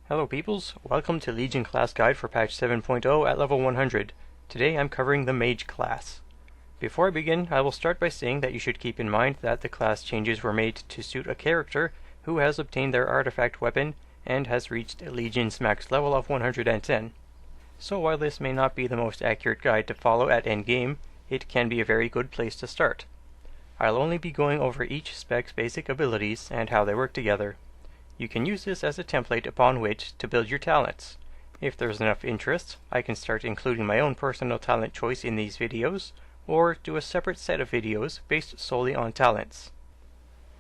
Hello peoples, welcome to Legion class guide for patch 7.0 at level 100. Today I'm covering the Mage class. Before I begin, I will start by saying that you should keep in mind that the class changes were made to suit a character who has obtained their artifact weapon and has reached Legion's max level of 110. So while this may not be the most accurate guide to follow at endgame, it can be a very good place to start. I'll only be going over each spec's basic abilities and how they work together. You can use this as a template upon which to build your talents. If there's enough interest, I can start including my own personal talent choice in these videos, or do a separate set of videos based solely on talents.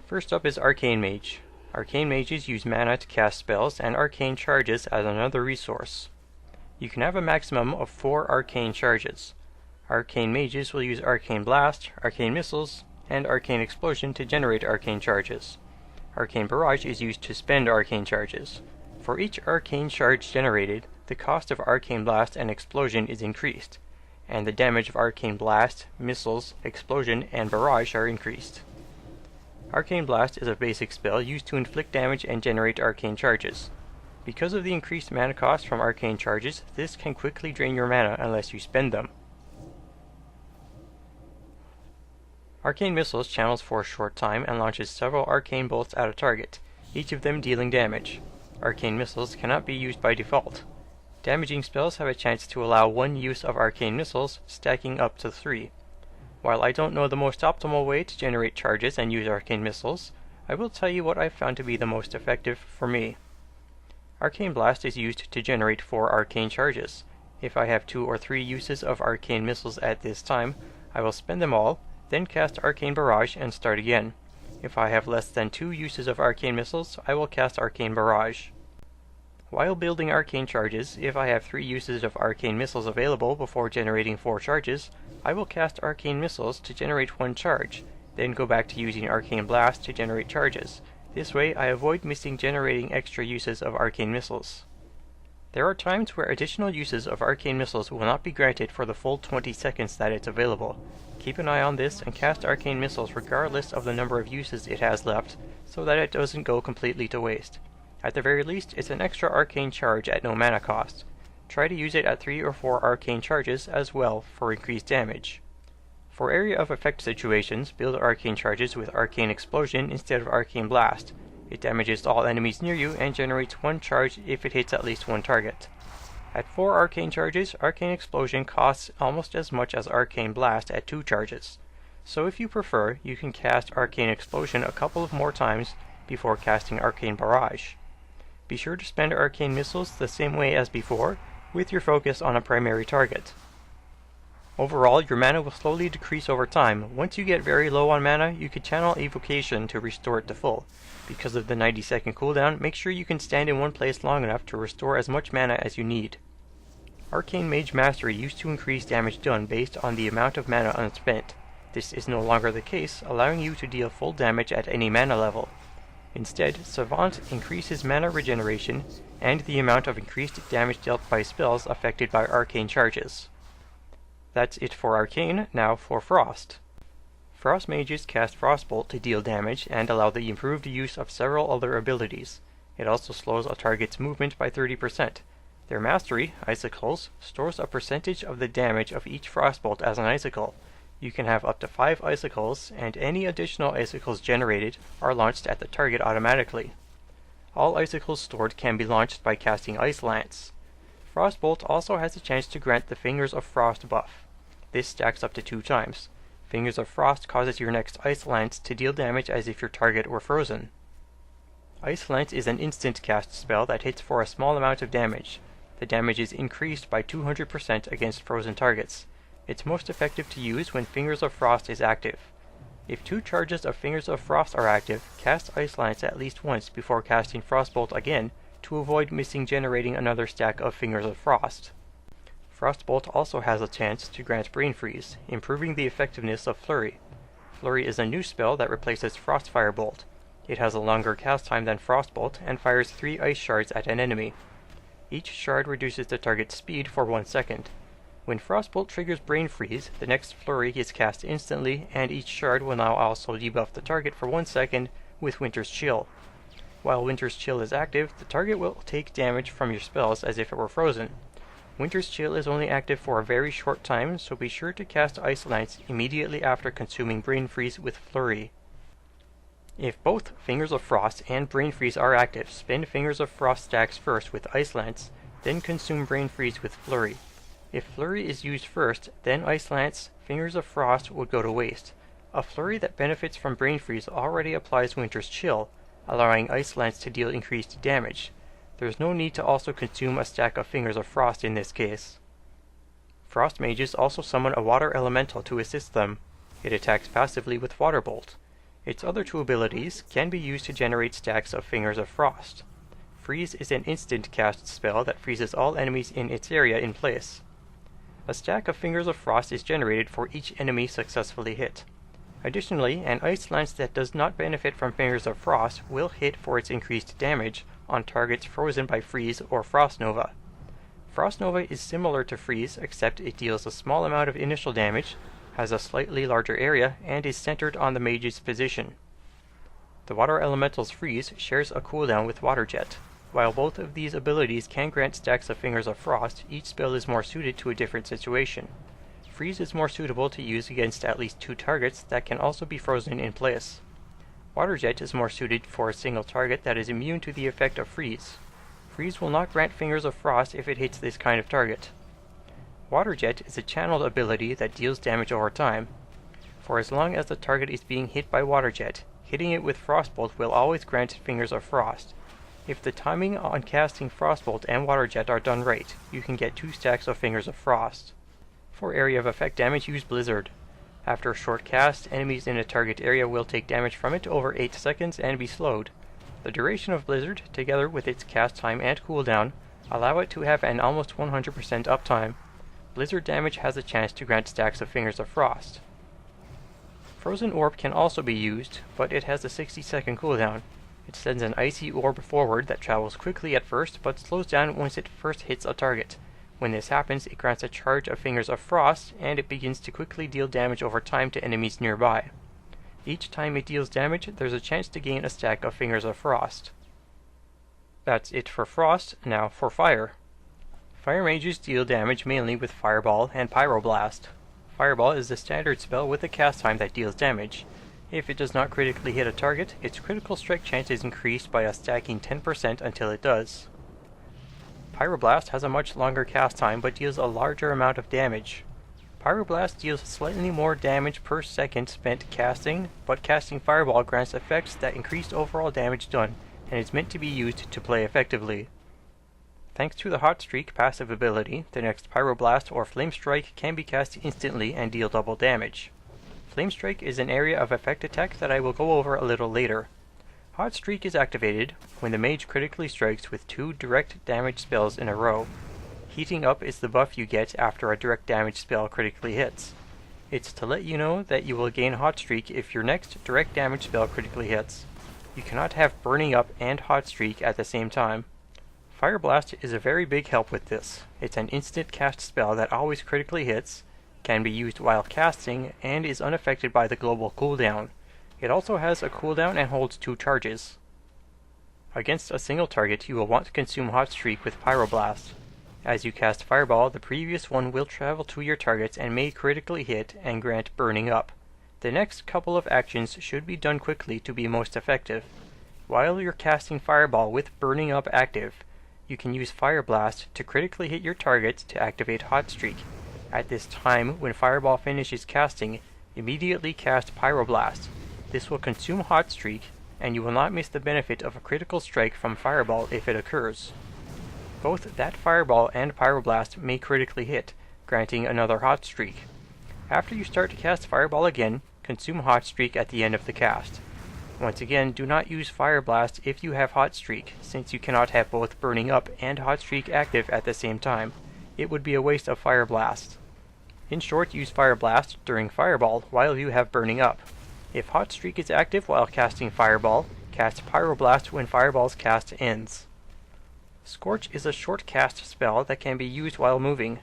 First up is Arcane Mage. Arcane Mages use mana to cast spells and arcane charges as another resource. You can have a maximum of 4 arcane charges. Arcane Mages will use Arcane Blast, Arcane Missiles, and Arcane Explosion to generate arcane charges. Arcane Barrage is used to spend arcane charges. For each arcane charge generated, the cost of Arcane Blast and Explosion is increased, and the damage of Arcane Blast, Missiles, Explosion, and Barrage are increased. Arcane Blast is a basic spell used to inflict damage and generate arcane charges. Because of the increased mana cost from arcane charges, this can quickly drain your mana unless you spend them. Arcane Missiles channels for a short time and launches several arcane bolts at a target, each of them dealing damage. Arcane Missiles cannot be used by default. Damaging spells have a chance to allow one use of Arcane Missiles, stacking up to 3. While I don't know the most optimal way to generate charges and use Arcane Missiles, I will tell you what I've found to be the most effective for me. Arcane Blast is used to generate 4 arcane charges. If I have 2 or 3 uses of Arcane Missiles at this time, I will spend them all, then cast Arcane Barrage and start again. If I have less than 2 uses of Arcane Missiles, I will cast Arcane Barrage. While building arcane charges, if I have 3 uses of Arcane Missiles available before generating 4 charges, I will cast Arcane Missiles to generate 1 charge, then go back to using Arcane Blast to generate charges. This way I avoid missing generating extra uses of Arcane Missiles. There are times where additional uses of Arcane Missiles will not be granted for the full 20 seconds that it's available. Keep an eye on this and cast Arcane Missiles regardless of the number of uses it has left, so that it doesn't go completely to waste. At the very least, it's an extra arcane charge at no mana cost. Try to use it at 3 or 4 arcane charges as well for increased damage. For area of effect situations, build arcane charges with Arcane Explosion instead of Arcane Blast. It damages all enemies near you and generates 1 charge if it hits at least 1 target. At 4 arcane charges, Arcane Explosion costs almost as much as Arcane Blast at 2 charges. So if you prefer, you can cast Arcane Explosion a couple of more times before casting Arcane Barrage. Be sure to spend Arcane Missiles the same way as before, with your focus on a primary target. Overall, your mana will slowly decrease over time. Once you get very low on mana, you can channel Evocation to restore it to full. Because of the 90-second cooldown, make sure you can stand in one place long enough to restore as much mana as you need. Arcane Mage Mastery used to increase damage done based on the amount of mana unspent. This is no longer the case, allowing you to deal full damage at any mana level. Instead, Savant increases mana regeneration and the amount of increased damage dealt by spells affected by arcane charges. That's it for Arcane, now for Frost. Frost Mages cast Frostbolt to deal damage and allow the improved use of several other abilities. It also slows a target's movement by 30%. Their mastery, Icicles, stores a percentage of the damage of each Frostbolt as an icicle. You can have up to 5 icicles, and any additional icicles generated are launched at the target automatically. All icicles stored can be launched by casting Ice Lance. Frostbolt also has a chance to grant the Fingers of Frost buff. This stacks up to 2 times. Fingers of Frost causes your next Ice Lance to deal damage as if your target were frozen. Ice Lance is an instant cast spell that hits for a small amount of damage. The damage is increased by 200% against frozen targets. It's most effective to use when Fingers of Frost is active. If 2 charges of Fingers of Frost are active, cast Ice Lance at least once before casting Frostbolt again to avoid missing generating another stack of Fingers of Frost. Frostbolt also has a chance to grant Brain Freeze, improving the effectiveness of Flurry. Flurry is a new spell that replaces Frostfire Bolt. It has a longer cast time than Frostbolt and fires 3 ice shards at an enemy. Each shard reduces the target's speed for 1 second. When Frostbolt triggers Brain Freeze, the next Flurry is cast instantly, and each shard will now also debuff the target for 1 second with Winter's Chill. While Winter's Chill is active, the target will take damage from your spells as if it were frozen. Winter's Chill is only active for a very short time, so be sure to cast Ice Lance immediately after consuming Brain Freeze with Flurry. If both Fingers of Frost and Brain Freeze are active, spend Fingers of Frost stacks first with Ice Lance, then consume Brain Freeze with Flurry. If Flurry is used first, then Ice Lance, Fingers of Frost would go to waste. A Flurry that benefits from Brain Freeze already applies Winter's Chill, allowing Ice Lance to deal increased damage. There's no need to also consume a stack of Fingers of Frost in this case. Frost Mages also summon a Water Elemental to assist them. It attacks passively with Water Bolt. Its other two abilities can be used to generate stacks of Fingers of Frost. Freeze is an instant cast spell that freezes all enemies in its area in place. A stack of Fingers of Frost is generated for each enemy successfully hit. Additionally, an Ice Lance that does not benefit from Fingers of Frost will hit for its increased damage on targets frozen by Freeze or Frost Nova. Frost Nova is similar to Freeze, except it deals a small amount of initial damage, has a slightly larger area, and is centered on the Mage's position. The Water Elemental's Freeze shares a cooldown with Water Jet. While both of these abilities can grant stacks of Fingers of Frost, each spell is more suited to a different situation. Freeze is more suitable to use against at least two targets that can also be frozen in place. Water Jet is more suited for a single target that is immune to the effect of Freeze. Freeze will not grant Fingers of Frost if it hits this kind of target. Water Jet is a channeled ability that deals damage over time. For as long as the target is being hit by Water Jet, hitting it with Frostbolt will always grant Fingers of Frost. If the timing on casting Frostbolt and Water Jet are done right, you can get 2 stacks of Fingers of Frost. For area of effect damage, use Blizzard. After a short cast, enemies in a target area will take damage from it over 8 seconds and be slowed. The duration of Blizzard, together with its cast time and cooldown, allow it to have an almost 100% uptime. Blizzard damage has a chance to grant stacks of Fingers of Frost. Frozen Orb can also be used, but it has a 60-second cooldown. It sends an icy orb forward that travels quickly at first, but slows down once it first hits a target. When this happens, it grants a charge of Fingers of Frost, and it begins to quickly deal damage over time to enemies nearby. Each time it deals damage, there's a chance to gain a stack of Fingers of Frost. That's it for Frost, now for Fire. Fire Mages deal damage mainly with Fireball and Pyroblast. Fireball is the standard spell with a cast time that deals damage. If it does not critically hit a target, its critical strike chance is increased by a stacking 10% until it does. Pyroblast has a much longer cast time but deals a larger amount of damage. Pyroblast deals slightly more damage per second spent casting, but casting Fireball grants effects that increase overall damage done, and is meant to be used to play effectively. Thanks to the Hot Streak passive ability, the next Pyroblast or Flame Strike can be cast instantly and deal double damage. Flame Strike is an area of effect attack that I will go over a little later. Hot Streak is activated when the Mage critically strikes with 2 direct damage spells in a row. Heating Up is the buff you get after a direct damage spell critically hits. It's to let you know that you will gain Hot Streak if your next direct damage spell critically hits. You cannot have Burning Up and Hot Streak at the same time. Fire Blast is a very big help with this. It's an instant cast spell that always critically hits, can be used while casting, and is unaffected by the global cooldown. It also has a cooldown and holds 2 charges. Against a single target, you will want to consume Hot Streak with Pyroblast. As you cast Fireball, the previous one will travel to your targets and may critically hit and grant Burning Up. The next couple of actions should be done quickly to be most effective. While you're casting Fireball with Burning Up active, you can use Fire Blast to critically hit your targets to activate Hot Streak. At this time, when Fireball finishes casting, immediately cast Pyroblast. This will consume Hot Streak, and you will not miss the benefit of a critical strike from Fireball if it occurs. Both that Fireball and Pyroblast may critically hit, granting another Hot Streak. After you start to cast Fireball again, consume Hot Streak at the end of the cast. Once again, do not use Fire Blast if you have Hot Streak, since you cannot have both Burning Up and Hot Streak active at the same time. It would be a waste of Fire Blast. In short, use Fire Blast during Fireball while you have Burning Up. If Hot Streak is active while casting Fireball, cast Pyroblast when Fireball's cast ends. Scorch is a short cast spell that can be used while moving.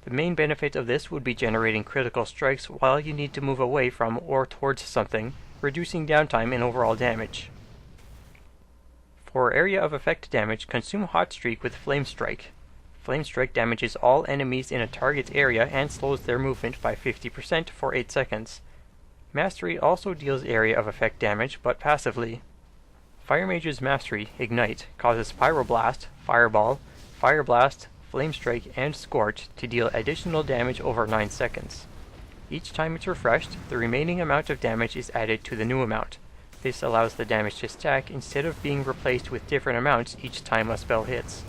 The main benefit of this would be generating critical strikes while you need to move away from or towards something, reducing downtime and overall damage. For area of effect damage, consume Hot Streak with Flame Strike. Flame Strike damages all enemies in a target's area and slows their movement by 50% for 8 seconds. Mastery also deals area of effect damage, but passively. Fire Mage's Mastery, Ignite, causes Pyroblast, Fireball, Fire Blast, Flame Strike, and Scorch to deal additional damage over 9 seconds. Each time it's refreshed, the remaining amount of damage is added to the new amount. This allows the damage to stack instead of being replaced with different amounts each time a spell hits.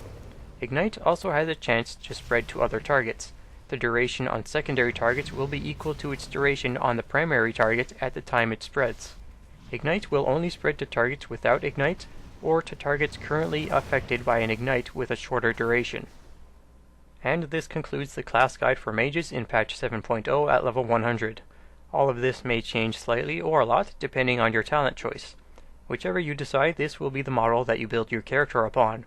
Ignite also has a chance to spread to other targets. The duration on secondary targets will be equal to its duration on the primary target at the time it spreads. Ignite will only spread to targets without Ignite, or to targets currently affected by an Ignite with a shorter duration. And this concludes the class guide for mages in patch 7.0 at level 100. All of this may change slightly or a lot depending on your talent choice. Whichever you decide, this will be the model that you build your character upon.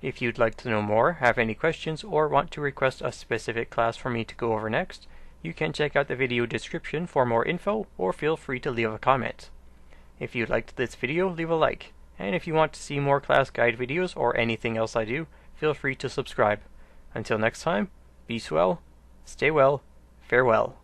If you'd like to know more, have any questions, or want to request a specific class for me to go over next, you can check out the video description for more info, or feel free to leave a comment. If you liked this video, leave a like, and if you want to see more class guide videos or anything else I do, feel free to subscribe. Until next time, be swell, stay well, farewell.